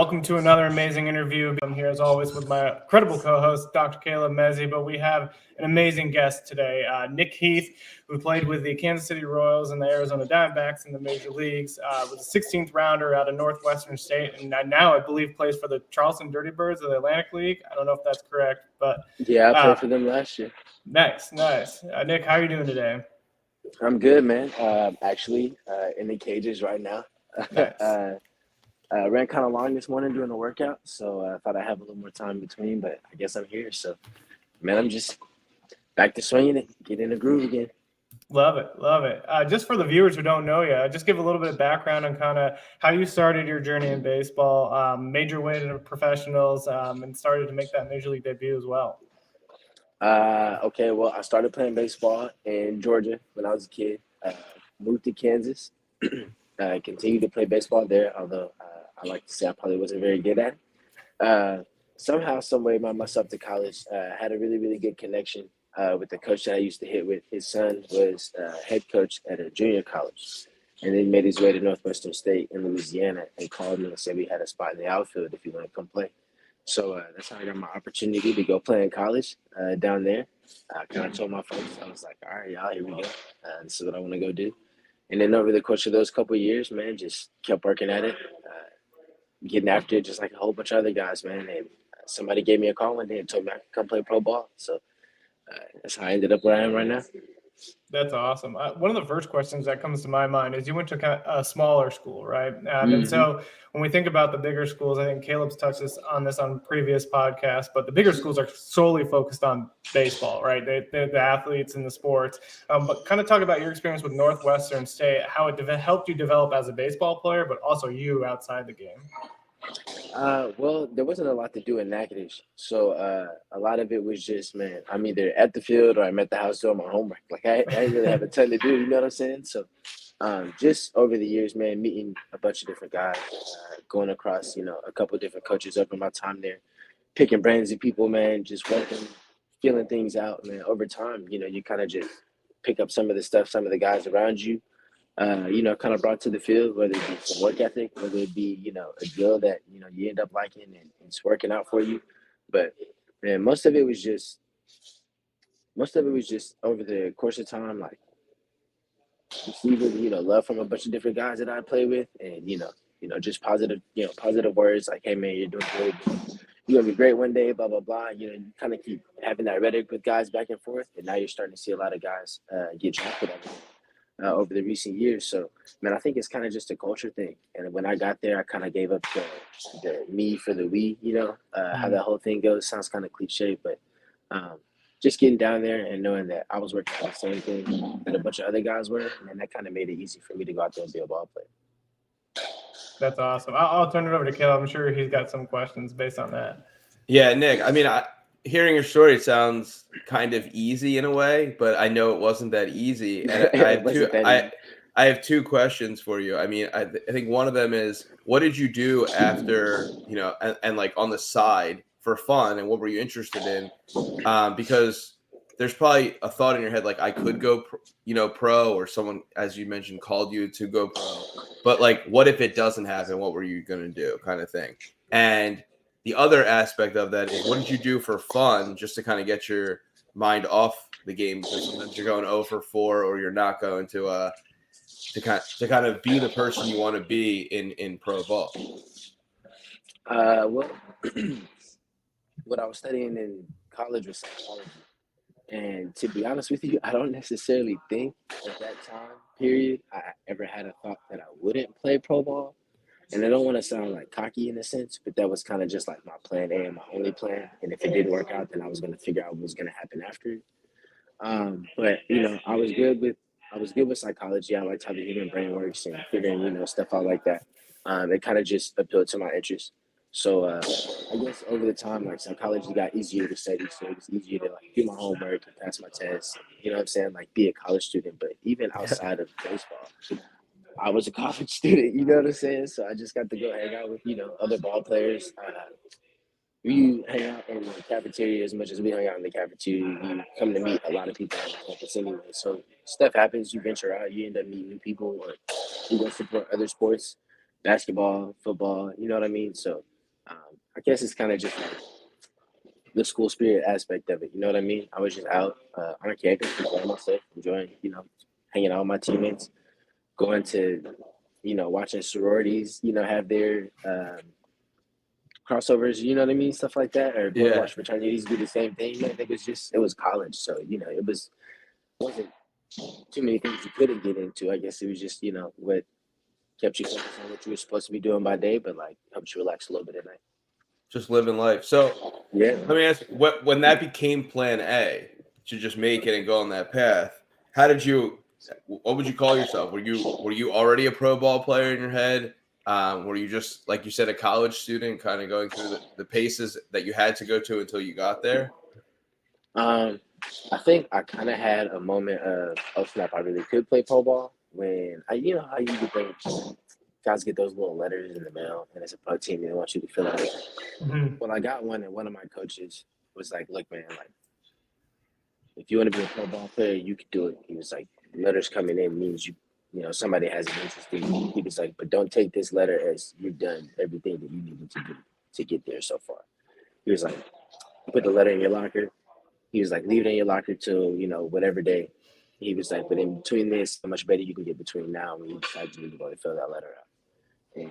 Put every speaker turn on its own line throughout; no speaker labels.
welcome to another amazing interview. I'm here as always with my incredible co-host, Dr. Caleb Mezzi, but we have an amazing guest today, Nick Heath, who played with the Kansas City Royals and the Arizona Diamondbacks in the major leagues, was a 16th rounder out of Northwestern State, and now I believe plays for the Charleston Dirty Birds of the Atlantic League. I don't know if that's correct, but
yeah, I played for them last year.
Nice. Nick, how are you doing today?
I'm good, man. Actually, in the cages right now.
Nice.
Ran kind of long this morning doing a workout, so I thought I'd have a little more time between, but I guess I'm here. So, man, I'm just back to swinging it, get in the groove again.
Love it. Just for the viewers who don't know you, just give a little bit of background on kind of how you started your journey in baseball, made your way to the professionals, and started to make that major league debut as well.
Okay, well, I started playing baseball in Georgia when I was a kid. Moved to Kansas. Continued to play baseball there, although I like to say I probably wasn't very good at it. Somehow, some way, myself to college. Had a really, really good connection with the coach that I used to hit with. His son was head coach at a junior college, and then made his way to Northwestern State in Louisiana and called me and said we had a spot in the outfield if you want to come play. So that's how I got my opportunity to go play in college down there. I kind of told my folks, I was like, all right, y'all, here we go. This is what I want to go do. And then over the course of those couple of years, man, just kept working at it, getting after it just like a whole bunch of other guys, man. And somebody gave me a call one day and told me I could come play pro ball. So that's how I ended up where I am right now.
That's awesome. One of the first questions that comes to my mind is you went to a smaller school, right? And so when we think about the bigger schools, I think Caleb's touched on this on previous podcasts, but the bigger schools are solely focused on baseball, right? They're the athletes and the sports. But kind of talk about your experience with Northwestern State, how it helped you develop as a baseball player, but also you outside the game.
Well, there wasn't a lot to do in Natchitoches, so a lot of it was just, man, I'm either at the field or I'm at the house doing my homework. Like I didn't really have a ton to do, you know what I'm saying? So just over the years, man, meeting a bunch of different guys, going across, a couple of different coaches over my time there, picking brains of people, man, just working, feeling things out, man. Over time, you kind of just pick up some of the stuff, some of the guys around you, kind of brought to the field, whether it be some work ethic, whether it be, a drill that, you end up liking and it's working out for you. But man, most of it was just over the course of time, like receiving, love from a bunch of different guys that I play with and, just positive words like, hey man, you're doing good. You're gonna be great one day, blah, blah, blah. You kind of keep having that rhetoric with guys back and forth. And now you're starting to see a lot of guys get drafted over the recent years. So, man, I think it's kind of just a culture thing. And when I got there, I kind of gave up the me for the we, how that whole thing goes. Sounds kind of cliche, but just getting down there and knowing that I was working on the same thing that a bunch of other guys were, and that kind of made it easy for me to go out there and be a ball player.
That's awesome. I'll turn it over to Caleb. I'm sure he's got some questions based on that.
Yeah, Nick, I mean, hearing your story sounds kind of easy in a way, but I know it wasn't that easy. And I have two questions for you. I mean, I think one of them is, what did you do after, and like on the side for fun, and what were you interested in? Because there's probably a thought in your head, like I could go, pro, or someone, as you mentioned, called you to go pro. But like, what if it doesn't happen? What were you going to do, kind of thing? And the other aspect of that is, what did you do for fun, just to kind of get your mind off the game? Because sometimes you're going 0 for 4, or you're not going to kind of be the person you want to be in pro ball.
Well, what I was studying in college was psychology. And to be honest with you, I don't necessarily think at that time period I ever had a thought that I wouldn't play pro ball. And I don't want to sound like cocky in a sense, but that was kind of just like my plan A and my only plan. And if it didn't work out, then I was going to figure out what was going to happen after it. But I was good with psychology. I liked how the human brain works and figuring stuff out like that. It kind of just appealed to my interest. So I guess over the time, like psychology got easier to study, so it was easier to like do my homework and pass my tests. You know what I'm saying? Like be a college student. But even outside of baseball, I was a college student. You know what I'm saying? So I just got to go hang out with other ball players. We hang out in the cafeteria as much as we hang out in the cafeteria. You come to meet a lot of people on the campus anyway. So stuff happens. You venture out. You end up meeting new people, or you go support other sports, basketball, football. You know what I mean? So I guess it's kind of just like the school spirit aspect of it. You know what I mean? I was just out on campus, enjoying myself, enjoying, hanging out with my teammates, going to, watching sororities, have their crossovers, you know what I mean? Stuff like that. Or going to watch fraternities do the same thing. I think it was college. So, wasn't too many things you couldn't get into. I guess it was just, what kept you focused on what you were supposed to be doing by day, but like helped you relax a little bit at night.
Just living life. So
yeah,
let me ask you, when that became plan A to just make it and go on that path, what would you call yourself? Were you already a pro ball player in your head? Were you just, like you said, a college student kind of going through the paces that you had to go to until you got there?
I think I kind of had a moment of, oh snap, I really could play pro ball when how you get those guys get those little letters in the mail and it's a pro team and they want you to fill out.
Mm-hmm.
Well, I got one and one of my coaches was like, look, man, like if you want to be a pro ball player, you could do it. He was like, letters coming in means somebody has an interest in you. He was like, but don't take this letter as you've done everything that you needed to do to get there so far. He was like, put the letter in your locker. He was like, leave it in your locker till, whatever day. He was like, but in between this, how much better you can get between now when you decide you need to go and fill that letter out. And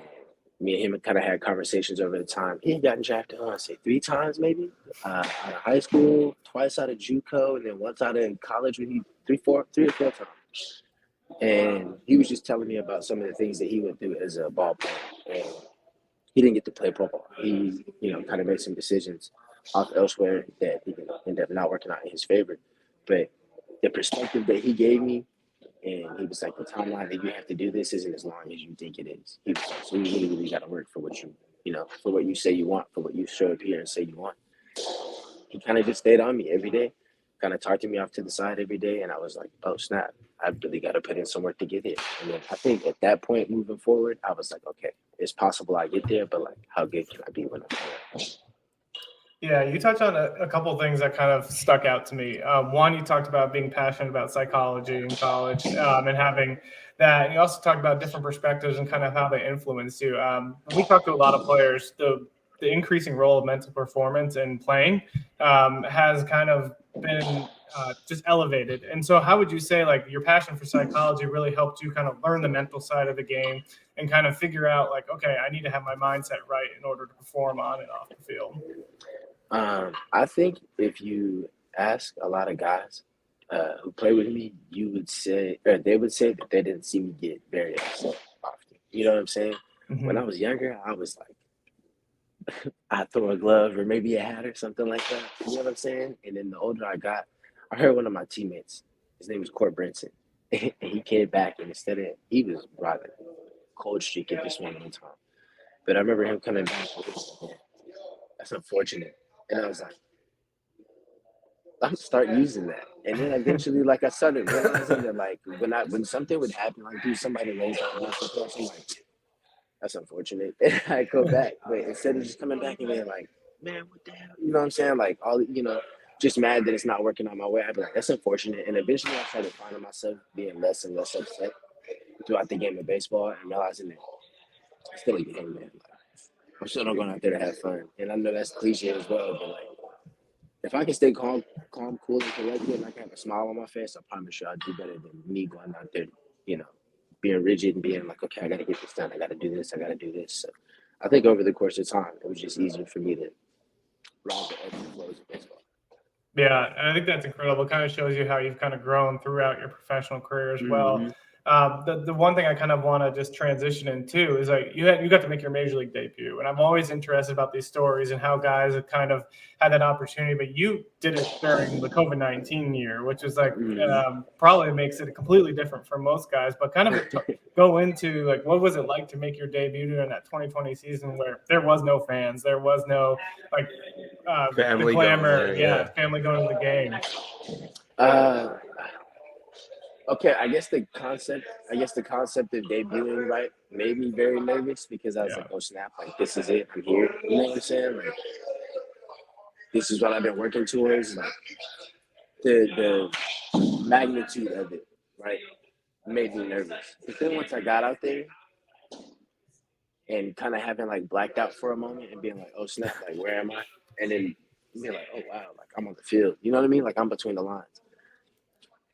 me and him kind of had conversations over the time. He had gotten drafted, I want to say 3 times maybe, out of high school, twice out of JUCO, and then once out of college when he 3 or 4 times. And he was just telling me about some of the things that he went through as a ball player. And he didn't get to play pro ball. He, kind of made some decisions off elsewhere that ended up not working out in his favor. But the perspective that he gave me, and he was like, the timeline that you have to do this isn't as long as you think it is. He was like, so you really got to work for what for what you say you want, for what you show up here and say you want. He kind of just stayed on me every day, kind of talked to me off to the side every day. And I was like, oh, snap, I really got to put in some work to get here. And then I think at that point moving forward, I was like, okay, it's possible I get there, but like, how good can I be when I'm there?
Yeah, you touched on a couple of things that kind of stuck out to me. One, you talked about being passionate about psychology in college and having that. And you also talked about different perspectives and kind of how they influence you. We talked to a lot of players. The increasing role of mental performance in playing has kind of been just elevated. And so how would you say like your passion for psychology really helped you kind of learn the mental side of the game and kind of figure out like, okay, I need to have my mindset right in order to perform on and off the field?
I think if you ask a lot of guys who play with me, they would say that they didn't see me get very upset often. You know what I'm saying?
Mm-hmm.
When I was younger, I was like, I'd throw a glove or maybe a hat or something like that. You know what I'm saying? And then the older I got, I heard one of my teammates, his name was Court Brinson, and he came back and he was riding a cold streak at this one time. But I remember him coming back and he was like, that's unfortunate. And I was like, I'm start using that. And then eventually, like I started realizing that like when something would happen, like somebody lays out on something, I'm like, that's unfortunate. And I go back. But instead of just coming back and being like, man, what the hell? You know what I'm saying? Like just mad that it's not working on my way. I'd be like, that's unfortunate. And eventually I started finding myself being less and less upset throughout the game of baseball and realizing that it's still a game, man. Like, I'm still not going out there to have fun. And I know that's cliche as well, but like if I can stay calm, cool, and collected, and I can have a smile on my face, I promise you I'll do better than me going out there, being rigid and being like, okay, I got to get this done. I got to do this. So I think over the course of time, it was just easier for me to ride the ebbs and flows of baseball.
Yeah, and I think that's incredible. It kind of shows you how you've kind of grown throughout your professional career as well.
Mm-hmm.
The one thing I kind of want to just transition into is like you got to make your major league debut, and I'm always interested about these stories and how guys have kind of had that opportunity. But you did it during the COVID-19 year, which is like probably makes it completely different for most guys. But kind of go into like what was it like to make your debut during that 2020 season where there was no fans, there was no like
family
the glamour,
going there,
family going to the game.
Okay, I guess the concept of debuting, right, made me very nervous because I was like, oh snap, like this is it, I'm here. You know what I'm saying? Like this is what I've been working towards. Like the magnitude of it, right, made me nervous. But then once I got out there, and kind of having like blacked out for a moment and being like, oh snap, like where am I? And then being like, oh wow, like I'm on the field. You know what I mean? Like I'm between the lines.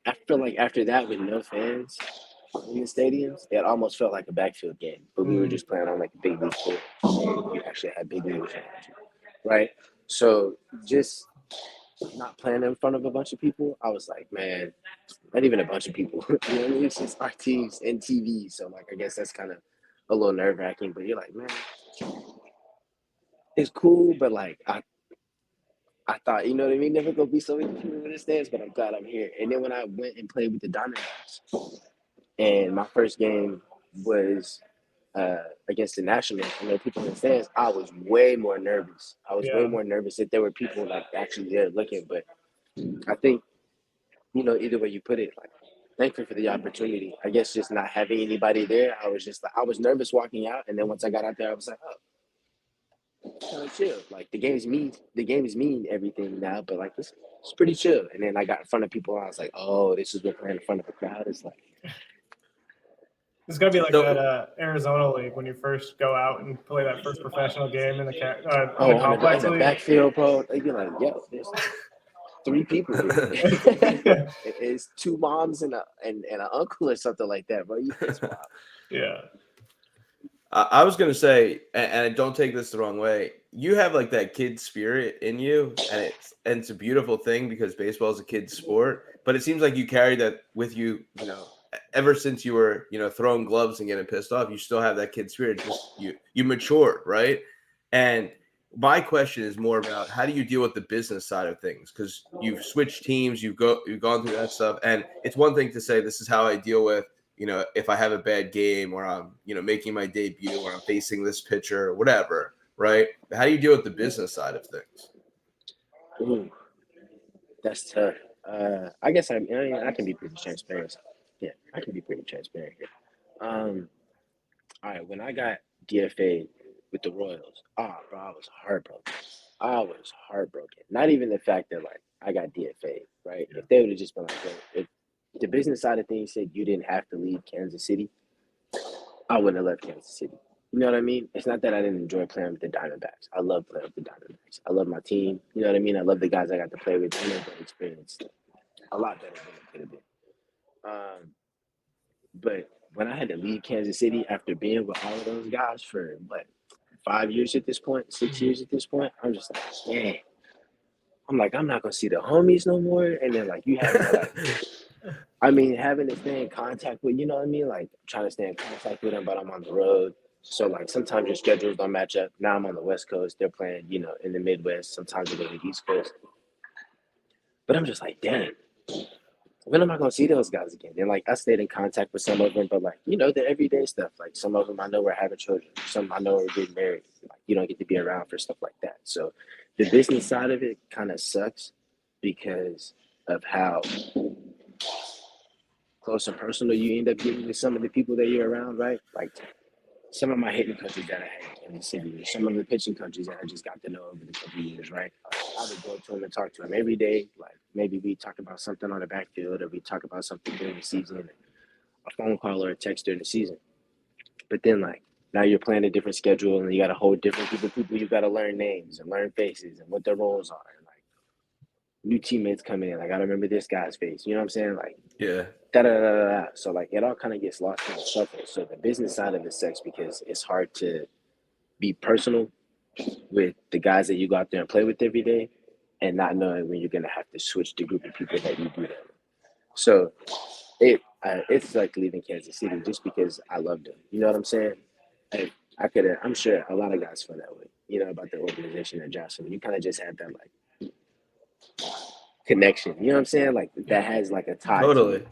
I feel like after that, with no fans in the stadiums, it almost felt like a backfield game. But we were just playing on like a big league court, and you actually had big leagues around you, right? So just not playing in front of a bunch of people, I was like, man, not even a bunch of people. You know what I mean? It's just our teams and TV. So like, I guess that's kind of a little nerve wracking. But you're like, man, it's cool, but like I thought, you know what I mean? Never gonna be so many people in the stands, but I'm glad I'm here. And then when I went and played with the Diamondbacks, and my first game was against the Nationals, and there were people in the stands, I was way more nervous. I was way more nervous that there were people like actually there looking. But I think, you know, either way you put it, like thankful for the opportunity. I guess just not having anybody there, I was just like, I was nervous walking out, and then once I got out there, I was like, oh, kind of chill. Like the game's mean everything now, but like it's pretty chill. And then I got in front of people, and I was like, oh, this is what playing in front of a crowd is like.
It's gonna be like that Arizona League when you first go out and play that first professional game in the complex
on the
league.
backfield, bro. They'd be like, yo, there's 3 people here. It's 2 moms and an uncle or something like that, bro. It's wild.
Yeah.
I was gonna say, and don't take this the wrong way, you have like that kid spirit in you, and it's a beautiful thing because baseball is a kid sport. But it seems like you carry that with you, you know, ever since you were, you know, throwing gloves and getting pissed off. You still have that kid spirit. Just you matured, right? And my question is more about how do you deal with the business side of things, because you've switched teams, you've gone through that stuff, and it's one thing to say this is how I deal with, you know, if I have a bad game or I'm, you know, making my debut or I'm facing this pitcher or whatever, right? How do you deal with the business side of things?
Ooh, that's tough. I guess I can be pretty transparent. Yeah, I can be pretty transparent here. All right, when I got DFA'd with the Royals, bro, I was heartbroken. I was heartbroken. Not even the fact that like I got DFA'd, right? If they would have just been like, if the business side of things said you didn't have to leave Kansas City, I wouldn't have left Kansas City. You know what I mean? It's not that I didn't enjoy playing with the Diamondbacks. I love playing with the Diamondbacks. I love my team. You know what I mean? I love the guys I got to play with. I know the experience a lot better than it could have been. But when I had to leave Kansas City after being with all of those guys for what, 5 years at this point, 6 years at this point, I'm just like, yeah. I'm like, I'm not gonna see the homies no more. And then like you have to like, I mean, having to stay in contact with, you know what I mean? Like trying to stay in contact with them, but I'm on the road. So like sometimes your schedules don't match up. Now I'm on the West Coast. They're playing, you know, in the Midwest. Sometimes they go to the East Coast. But I'm just like, damn, when am I gonna see those guys again? And like I stayed in contact with some of them, but like, you know, the everyday stuff. Like some of them I know are having children. Some I know are getting married. Like you don't get to be around for stuff like that. So the business side of it kind of sucks because of how close and personal you end up getting with some of the people that you're around, right? Like some of my hitting coaches that I had in the city, some of the pitching coaches that I just got to know over the couple of years, right? I would go to them and talk to them every day. Like maybe we talk about something on the backfield or we talk about something during the season, a phone call or a text during the season. But then like now you're playing a different schedule and you got a whole different group of people you got to learn names and learn faces and what their roles are. And like new teammates coming in, I got to remember this guy's face. You know what I'm saying? Like,
Yeah.
So like it all kind of gets lost in the shuffle. So the business side of it sucks because it's hard to be personal with the guys that you go out there and play with every day and not knowing when you're going to have to switch the group of people that you do that with. So it's like leaving Kansas City just because I loved them. You know what I'm saying? I'm sure a lot of guys feel that way, you know, about the organization at Johnson. You kind of just had that like connection, you know what I'm saying? Like that has like a tie.
Totally.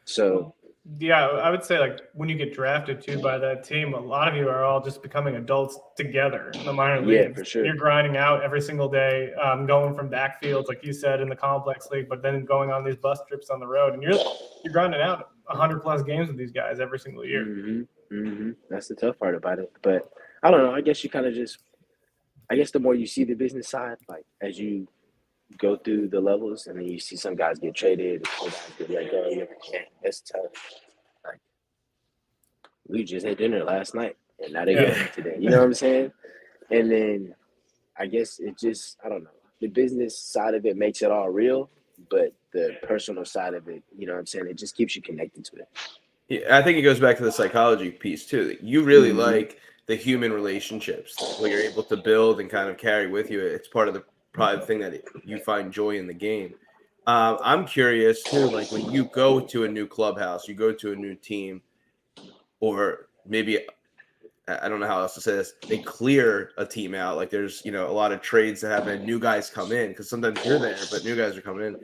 So
yeah, I would say like when you get drafted too by that team, a lot of you are all just becoming adults together in the minor leagues.
Yeah, for sure.
You're grinding out every single day, going from backfields, like you said, in the complex league, but then going on these bus trips on the road, and you're grinding out 100+ games with these guys every single year.
That's the tough part about it. But I don't know. I guess you kind of I guess the more you see the business side, like as you go through the levels, and then you see some guys get traded, some guys get let go. You're like, yeah, that's tough. Like we just had dinner last night, and now they're getting it today. You know what I'm saying? And then I guess it just, I don't know. The business side of it makes it all real, but the personal side of it, you know what I'm saying? It just keeps you connected to it.
Yeah, I think it goes back to the psychology piece too. You really like the human relationships, what you're able to build and kind of carry with you. It's part of the probably the thing that you find joy in the game. I'm curious too, like when you go to a new clubhouse, you go to a new team, or maybe I don't know how else to say this. They clear a team out. Like there's, a lot of trades that happen. New guys come in because sometimes you're there, but new guys are coming in.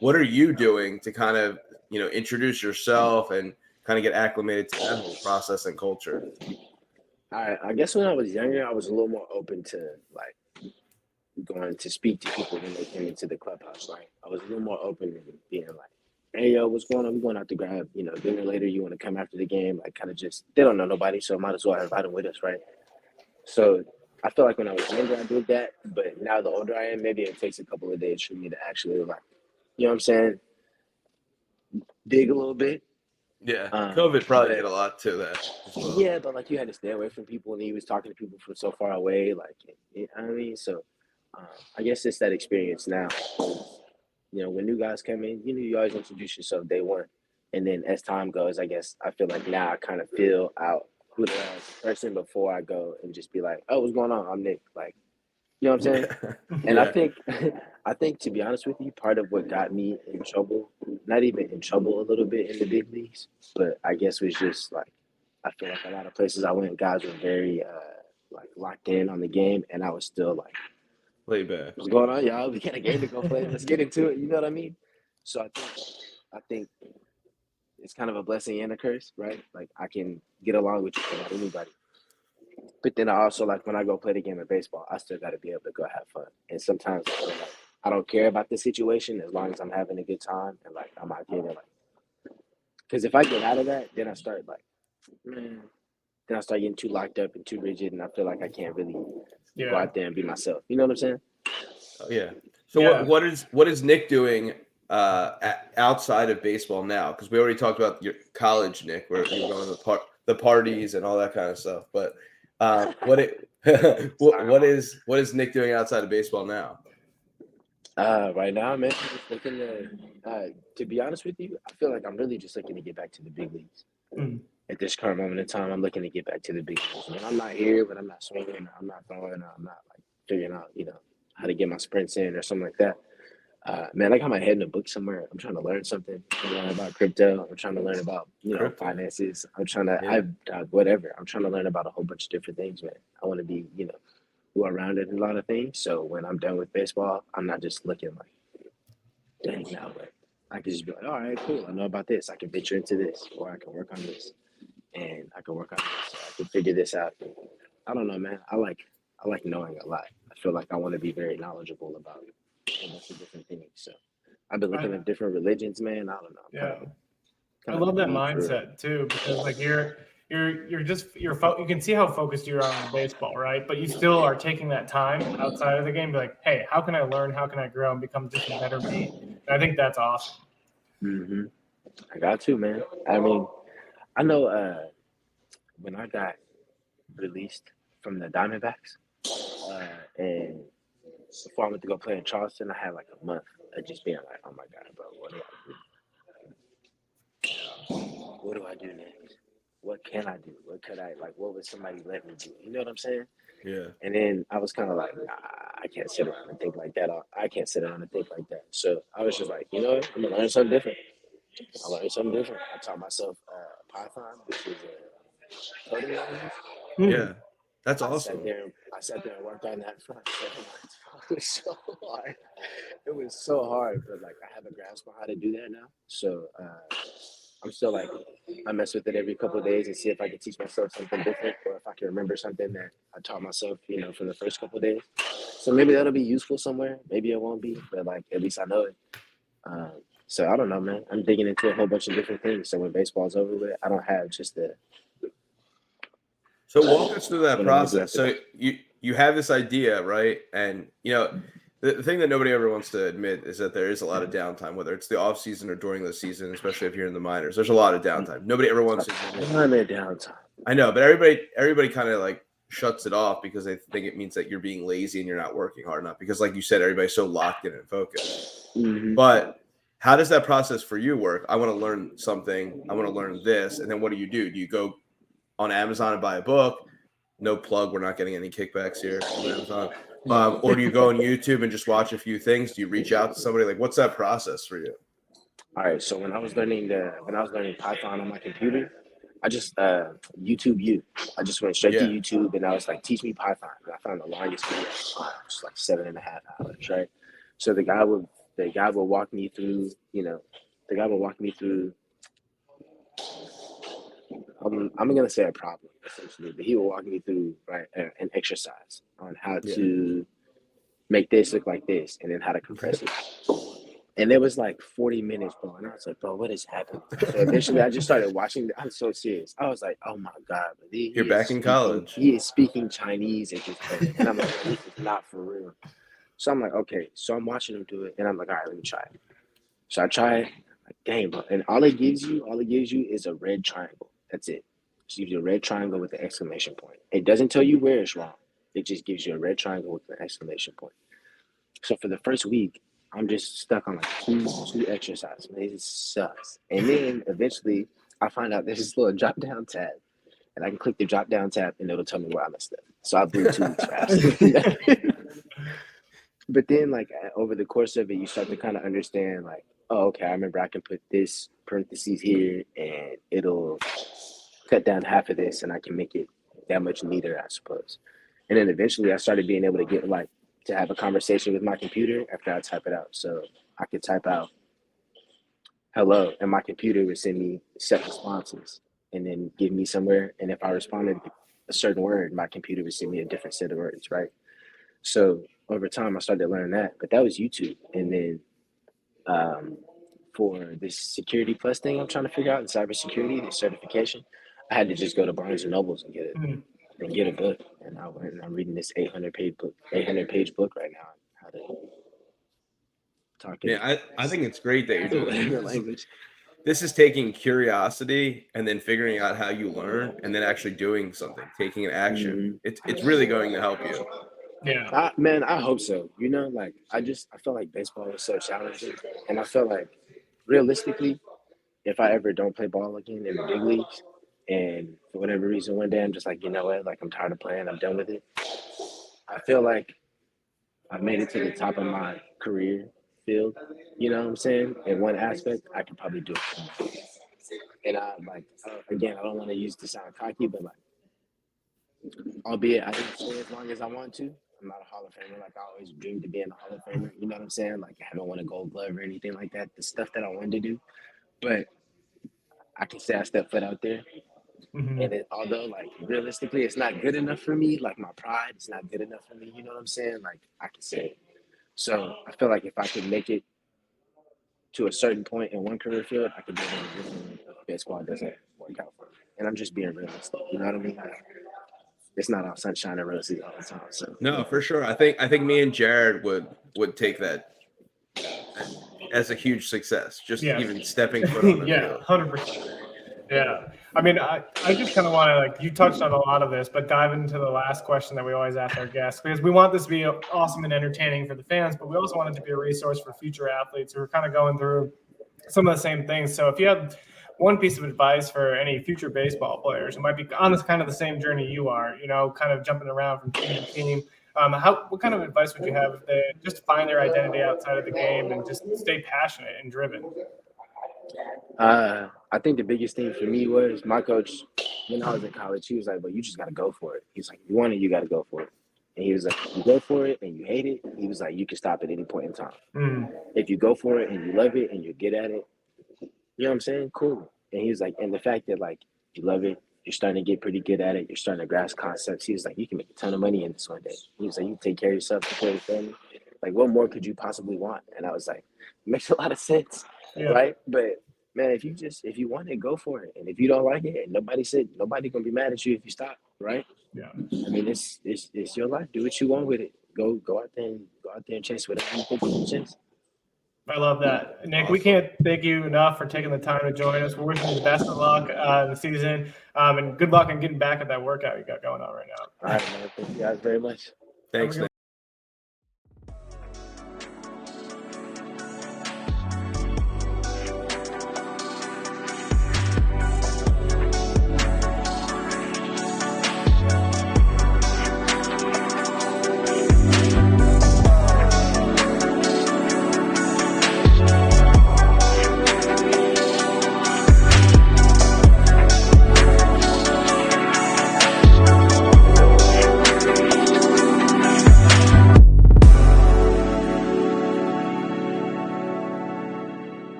What are you doing to kind of, introduce yourself and kind of get acclimated to that whole process and culture?
I guess when I was younger, I was a little more open to like going to speak to people when they came into the clubhouse. Right, I was a little more open to being like, "Hey, yo, what's going on? We're going out to grab, dinner later. You want to come after the game?" Like, kind of just they don't know nobody, so might as well invite them with us, right? So I feel like when I was younger, I did that, but now the older I am, maybe it takes a couple of days for me to actually like, you know what I'm saying, dig a little bit.
Yeah, COVID probably did a lot to that as well.
Yeah, but like you had to stay away from people, and he was talking to people from so far away. Like, you know what I mean? So I guess it's that experience now. When new guys come in, you always introduce yourself day one, and then as time goes, I guess I feel like now I kind of feel out who they are as a person before I go and just be like, "Oh, what's going on? I'm Nick." Like, you know what I'm saying? And I think to be honest with you, part of what got me in trouble, not even in trouble a little bit in the big leagues, but I guess was just like I feel like a lot of places I went, guys were very like locked in on the game, and I was still like,
lay back.
"What's going on, y'all? We got a game to go play. Let's get into it." You know what I mean? So I think it's kind of a blessing and a curse, right? Like I can get along with just about anybody. But then I also like when I go play the game of baseball, I still got to be able to go have fun. And sometimes I feel like I don't care about the situation as long as I'm having a good time and like I'm out here to like. Because if I get out of that, then I start like, then I start getting too locked up and too rigid, and I feel like I can't really go out there and be myself. You know what I'm saying?
Oh, yeah. So what is Nick doing outside of baseball now? Because we already talked about your college, Nick, where you're going to the parties and all that kind of stuff. But what is Nick doing outside of baseball now?
Right now, man, I'm just looking to be honest with you, I feel like I'm really just looking to get back to the big leagues. At this current moment in time, I'm looking to get back to the big leagues. When I'm not here, but I'm not swinging, I'm not throwing, I'm not like figuring out, how to get my sprints in or something like that. Man, I got my head in a book somewhere. I'm trying to learn something. I'm learning about crypto. I'm trying to learn about, finances. I'm trying to, whatever. I'm trying to learn about a whole bunch of different things, man. I want to be, well-rounded in a lot of things. So when I'm done with baseball, I'm not just looking like, dang, now, but I can just be like, all right, cool. I know about this. I can venture into this, or I can work on this, and I can work on this. I can figure this out. I don't know, man. I like knowing a lot. I feel like I want to be very knowledgeable about a bunch of different things. So I've been looking at different religions, man. I don't know.
Yeah, I love that mindset too, because like you can see how focused you are on baseball, right? But you still are taking that time outside of the game, be like, hey, how can I learn? How can I grow and become just a better me? And I think that's awesome.
Mm-hmm. I got to, man. I mean, I know when I got released from the Diamondbacks, and before I went to go play in Charleston, I had like a month of just being like, oh my God, bro, what do I do? What do I do next? What can I do? What could I, like, what would somebody let me do? You know what I'm saying?
Yeah.
And then I was kind of like, nah, I can't sit around and think like that. I can't sit around and think like that. So I was just like, you know what? I'm going to learn something different. I learned something different. I taught myself Python, which is a coding language.
Yeah. That's awesome.
I sat there and worked on that for like 7 months. It was so hard. It was so hard, but like I have a grasp on how to do that now. So I'm still like, I mess with it every couple of days and see if I can teach myself something different, or if I can remember something that I taught myself, for the first couple of days. So maybe that'll be useful somewhere. Maybe it won't be, but like at least I know it. So I don't know, man. I'm digging into a whole bunch of different things. So when baseball's over with, I don't have just the.
So walk us through that process. So you have this idea, right? And the thing that nobody ever wants to admit is that there is a lot of downtime, whether it's the off season or during the season, especially if you're in the minors. There's a lot of downtime. Nobody ever wants to admit it.
I'm in downtime.
I know, but everybody kind of like shuts it off because they think it means that you're being lazy and you're not working hard enough. Because, like you said, everybody's so locked in and focused.
Mm-hmm.
But how does that process for you work? I want to learn something. I want to learn this, and then what do? Do you go on Amazon and buy a book? No plug. We're not getting any kickbacks here from Amazon. Or do you go on YouTube and just watch a few things? Do you reach out to somebody? Like, what's that process for you?
All right. So when I was learning Python on my computer, I just YouTube you. I just went straight to YouTube and I was like, teach me Python. And I found the longest video, just like 7.5 hours, right? So the guy would walk me through, I'm gonna say a problem essentially, but he would walk me through an exercise on how to make this look like this and then how to compress it. And it was like 40 minutes, bro. And I was like, bro, what is happening? So eventually I just started watching. I'm so serious. I was like, oh my God.
You're back in college.
He is speaking Chinese at this point. And I'm like, this is not for real. So I'm like, okay. So I'm watching him do it. And I'm like, all right, let me try it. So I try it. Like, dang, bro. And all it gives you is a red triangle. That's it. It gives you a red triangle with an exclamation point. It doesn't tell you where it's wrong. It just gives you a red triangle with an exclamation point. So for the first week, I'm just stuck on like two exercises. It sucks. And then eventually I find out there's this little drop down tab and I can click the drop down tab and it'll tell me where I messed up. So I blew 2 weeks fast. But then like over the course of it, you start to kind of understand like, oh, okay, I remember I can put this parentheses here and it'll cut down half of this and I can make it that much neater, I suppose. And then eventually I started being able to get like, to have a conversation with my computer after I type it out. So I could type out hello and my computer would send me set responses and then give me somewhere. And if I responded a certain word, my computer would send me a different set of words, right? So over time I started learning that, but that was YouTube. And then for this Security Plus thing I'm trying to figure out in cybersecurity, the certification, I had to just go to Barnes and Nobles and get it. And get a book, and I'm reading this 800-page book right now. How to talk.
Yeah, I think it's great that you're doing
the language.
This is taking curiosity and then figuring out how you learn, and then actually doing something, taking an action. Mm-hmm. It's really going to help you.
Yeah,
I hope so. Like I felt like baseball was so challenging, and I felt like realistically, if I ever don't play ball again in the big leagues. And for whatever reason, one day I'm just like, you know what? Like, I'm tired of playing. I'm done with it. I feel like I've made it to the top of my career field. You know what I'm saying? In one aspect, I could probably do it. And again, I don't want to use to sound cocky, but like, albeit I didn't play as long as I want to. I'm not a Hall of Famer. Like, I always dreamed of being a Hall of Famer. You know what I'm saying? Like, I haven't won a Gold Glove or anything like that. The stuff that I wanted to do. But I can say I stepped foot out there. Mm-hmm. And although, like, realistically, it's not good enough for me, like, my pride, it's not good enough for me, you know what I'm saying? Like, I can say it. So, I feel like if I could make it to a certain point in one career field, I could do it in a different one if baseball doesn't work out for me. And I'm just being realistic, you know what I mean? Like, it's not all sunshine and roses all the time. So
no, for sure. I think me and Jared would take that as a huge success. Just even stepping foot on the field.
100%. Yeah. I mean, I just kind of want to, like, you touched on a lot of this, but dive into the last question that we always ask our guests, because we want this to be awesome and entertaining for the fans, but we also want it to be a resource for future athletes who are kind of going through some of the same things. So if you had one piece of advice for any future baseball players who might be on this kind of the same journey you are, you know, kind of jumping around from team to team, what kind of advice would you have if they just find their identity outside of the game and just stay passionate and driven?
I think the biggest thing for me was my coach, when I was in college, he was like, well, you just got to go for it. He's like, you want it, you got to go for it. And he was like, you go for it and you hate it. He was like, you can stop at any point in time. If you go for it and you love it and you're good at it, you know what I'm saying? Cool. And he was like, and the fact that, like, you love it, you're starting to get pretty good at it, you're starting to grasp concepts. He was like, you can make a ton of money in this one day. He was like, you take care of yourself, take care of your family. Like, what more could you possibly want? And I was like, it makes a lot of sense, right? But man, if you want it, go for it. And if you don't like it, and nobody gonna be mad at you if you stop, right?
Yeah.
I mean, it's your life. Do what you want with it. Go out there and chase whatever you think you can chase.
I love that. Nick, we can't thank you enough for taking the time to join us. We're wishing you the best of luck in the season, and good luck in getting back at that workout you got going on right now.
All right, man. Thank you guys very much.
Thanks, Nick.